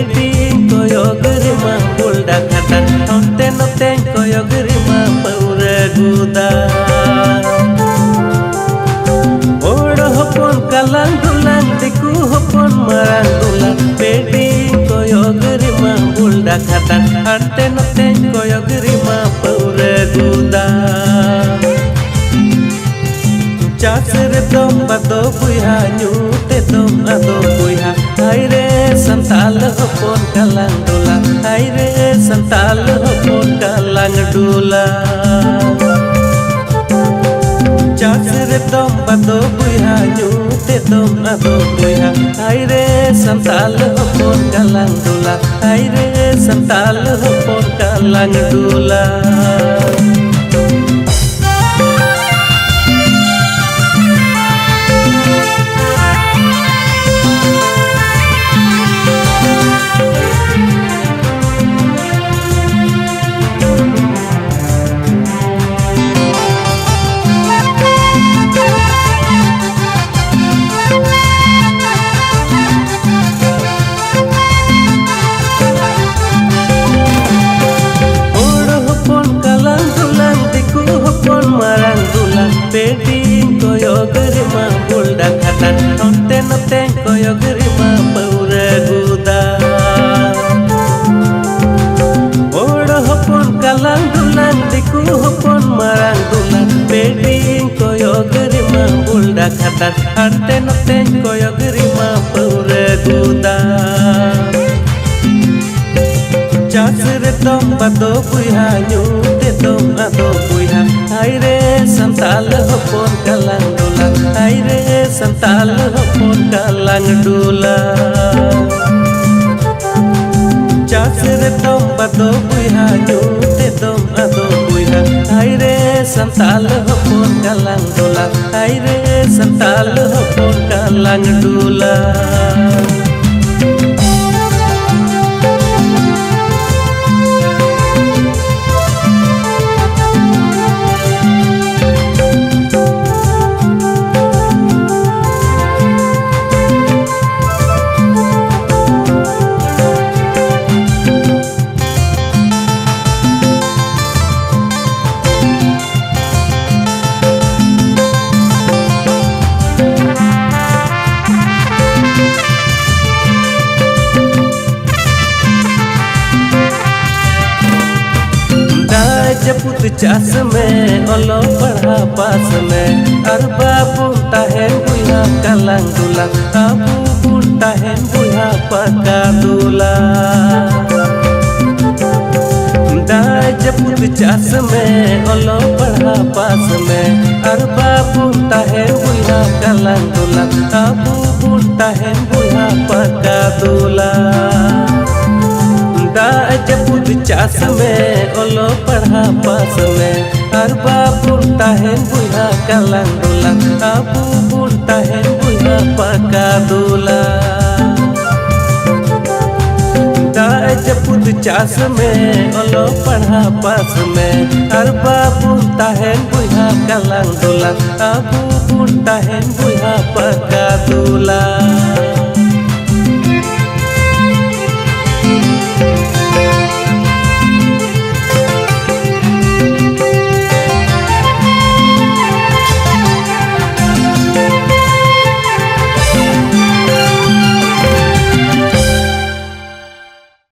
पेटी कोयोगरिमा बुल्डा खाता नोते नोते कोयोगरिमा पौरे गुदा ओड़ हपन कालांग दुलांग दिकु हपन मारांग दुलांग पेटी कोयोगरिमा बुल्डा खाता नोते नोते कोयोगरिमा पौरे गुदा चासर दम बदो बुया न्यूते दम अदो बुया हायरे संताल हपन कालांग डोला हायरे संताल हपन कालांग डोला चासर दम बदो बुया न्यूते दम अदो बुया हायरे संताल हपन कालांग डोला हायरे संताल हपन कालांग डोला पेटी कोयोगरिमा बुल्डा खाता नोते नोते कोयोगरिमा पौरे गुदा ओड़ हपन कालांग दुलांग दिकु हपन मारांग दुलांग पेटी कोयोगरिमा बुल्डा खाता नोते नोते कोयोगरिमा पौरे गुदा चासर दम बदो बुया न्यूते दम अदो बुया हायरे संताल हपन कालांग डोला हायरे संताल हपन कालांग डोला चासर दम बदो बुया न्यूते दम अदो बुया हायरे संताल हपन कालांग डोला हायरे संताल हपन कालांग डोला जपुत चास में ओलो पढ़ा पास में अरबा बुंटा है बुया कालांग दुला अबू बुंटा है बुया पका दुला जपुत चास में ओलो पढ़ा पास में अरबा बुंटा है बुया कालांग दुला अबू बुंटा है बुया पका दुला जपुत चास में ओलो पढ़ा पास में अरबा बुंटा है बुया कालांग डोला अबू बुंटा है बुया पका दुला जपुत चास में ओलो पढ़ा पास में अरबा बुंटा है बुया कालांग डोला अबू बुंटा है बुया पका दुला